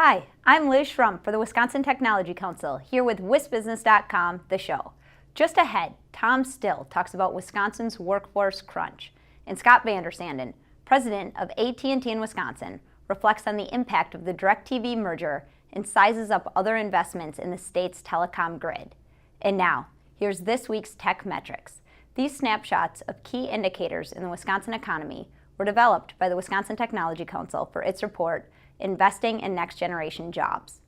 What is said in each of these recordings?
Hi, I'm Liz Schrum for the Wisconsin Technology Council, here with WisBusiness.com, the show. Just ahead, Tom Still talks about Wisconsin's workforce crunch, and Scott Van Der Sandin, president of AT&T in Wisconsin, reflects on the impact of the DirecTV merger and sizes up other investments in the state's telecom grid. And now, here's this week's Tech Metrics. These snapshots of key indicators in the Wisconsin economy were developed by the Wisconsin Technology Council for its report, Investing in Next Generation Jobs.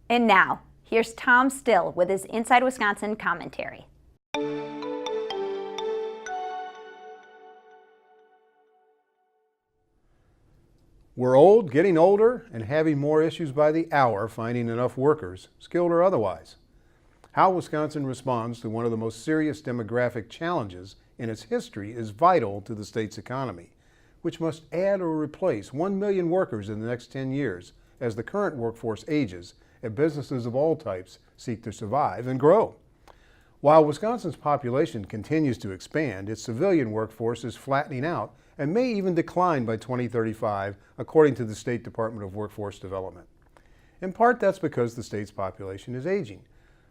And now, here's Tom Still with his Inside Wisconsin commentary. We're old, getting older, and having more issues by the hour finding enough workers, skilled or otherwise. How Wisconsin responds to one of the most serious demographic challenges in its history is vital to the state's economy, which must add or replace 1 million workers in the next 10 years as the current workforce ages and businesses of all types seek to survive and grow. While Wisconsin's population continues to expand, its civilian workforce is flattening out and may even decline by 2035, according to the State Department of Workforce Development. In part, that's because the state's population is aging.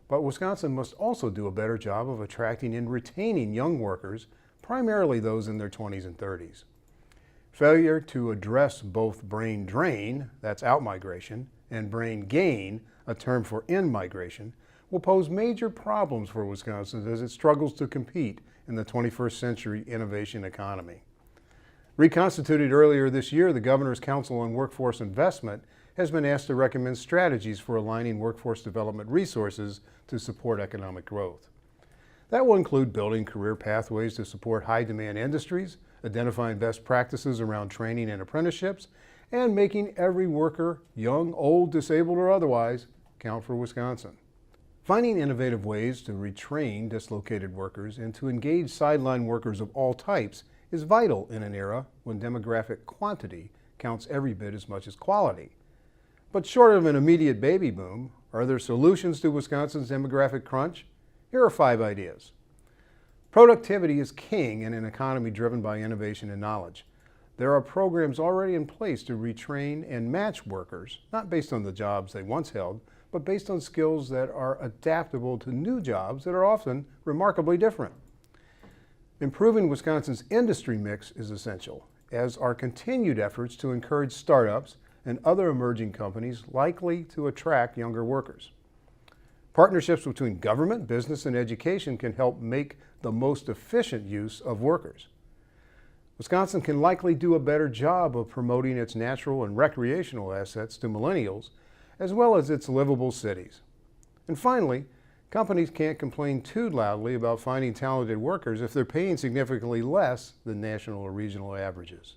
But Wisconsin must also do a better job of attracting and retaining young workers, primarily those in their 20s and 30s. Failure to address both brain drain, that's out-migration, and brain gain, a term for in-migration, will pose major problems for Wisconsin as it struggles to compete in the 21st century innovation economy. Reconstituted earlier this year, the Governor's Council on Workforce Investment has been asked to recommend strategies for aligning workforce development resources to support economic growth. That will include building career pathways to support high-demand industries, identifying best practices around training and apprenticeships, and making every worker, young, old, disabled, or otherwise, count for Wisconsin. Finding innovative ways to retrain dislocated workers and to engage sideline workers of all types is vital in an era when demographic quantity counts every bit as much as quality. But short of an immediate baby boom, are there solutions to Wisconsin's demographic crunch? Here are 5 ideas. Productivity is king in an economy driven by innovation and knowledge. There are programs already in place to retrain and match workers, not based on the jobs they once held, but based on skills that are adaptable to new jobs that are often remarkably different. Improving Wisconsin's industry mix is essential, as are continued efforts to encourage startups and other emerging companies likely to attract younger workers. Partnerships between government, business, and education can help make the most efficient use of workers. Wisconsin can likely do a better job of promoting its natural and recreational assets to millennials, as well as its livable cities. And finally, companies can't complain too loudly about finding talented workers if they're paying significantly less than national or regional averages.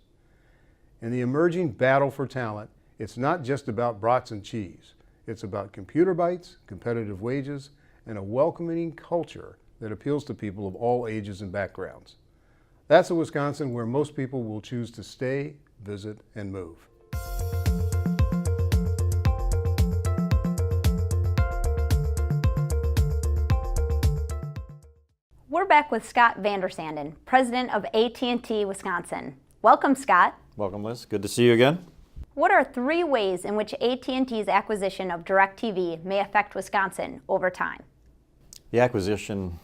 In the emerging battle for talent, it's not just about brats and cheese. It's about computer bites, competitive wages, and a welcoming culture that appeals to people of all ages and backgrounds. That's a Wisconsin where most people will choose to stay, visit, and move. We're back with Scott Van Der Sandin, president of AT&T Wisconsin. Welcome, Scott. Welcome, Liz. Good to see you again. What are 3 ways in which AT&T's acquisition of DirecTV may affect Wisconsin over time? The acquisition,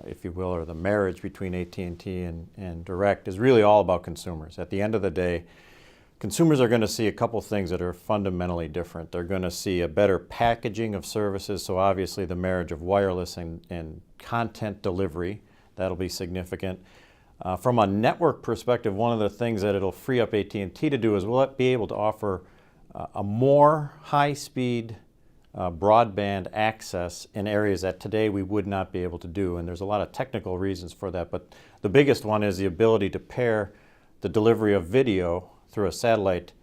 if you will, or the marriage between AT&T and Direct is really all about consumers. At the end of the day, consumers are going to see a couple things that are fundamentally different. They're going to see a better packaging of services, so obviously the marriage of wireless and content delivery, that'll be significant. From a network perspective, one of the things that it'll free up AT&T to do is we'll be able to offer a more high-speed broadband access in areas that today we would not be able to do, and there's a lot of technical reasons for that, but the biggest one is the ability to pair the delivery of video through a satellite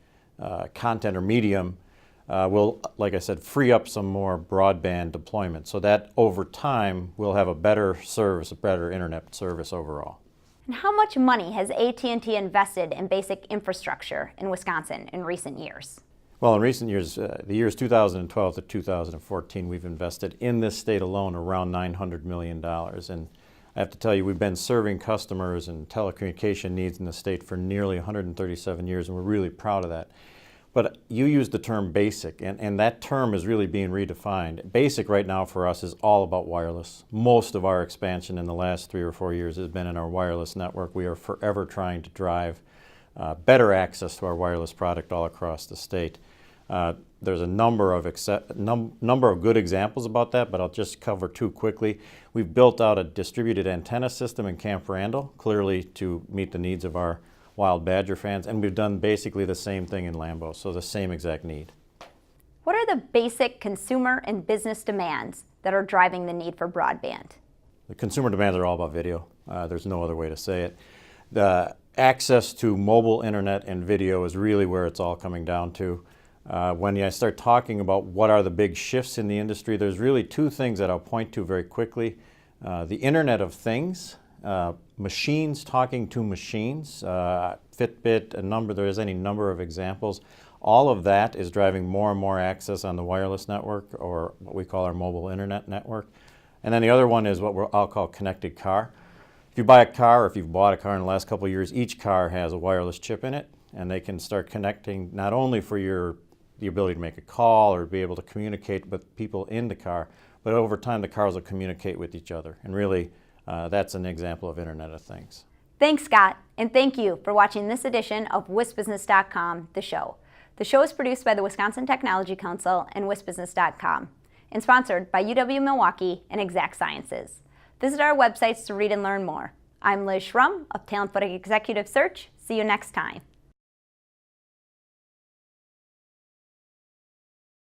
content or medium will, like I said, free up some more broadband deployment so that over time we'll have a better service, a better internet service overall. And how much money has AT&T invested in basic infrastructure in Wisconsin in recent years? Well, in recent years, the years 2012 to 2014, we've invested in this state alone around $900 million. And I have to tell you, we've been serving customers and telecommunication needs in the state for nearly 137 years, and we're really proud of that. But you used the term basic, and that term is really being redefined. Basic right now for us is all about wireless. Most of our expansion in the last 3 or 4 years has been in our wireless network. We are forever trying to drive better access to our wireless product all across the state. There's a number of good examples about that, but I'll just cover 2 quickly. We've built out a distributed antenna system in Camp Randall, clearly to meet the needs of our Wild Badger fans, and we've done basically the same thing in Lambeau, so the same exact need. What are the basic consumer and business demands that are driving the need for broadband? The consumer demands are all about video. There's no other way to say it. The access to mobile internet and video is really where it's all coming down to. When I start talking about what are the big shifts in the industry, there's really 2 things that I'll point to very quickly. The Internet of Things, machines talking to machines, Fitbit, there's any number of examples. All of that is driving more and more access on the wireless network, or what we call our mobile internet network. And then the other one is what I'll call connected car. If you buy a car, or if you've bought a car in the last couple of years, each car has a wireless chip in it, and they can start connecting not only for the ability to make a call or be able to communicate with people in the car, but over time the cars will communicate with each other. And really, that's an example of Internet of Things. Thanks, Scott, and thank you for watching this edition of WisBusiness.com, the show. The show is produced by the Wisconsin Technology Council and WisBusiness.com, and sponsored by UW-Milwaukee and Exact Sciences. Visit our websites to read and learn more. I'm Liz Schrum of Talent Footing Executive Search. See you next time.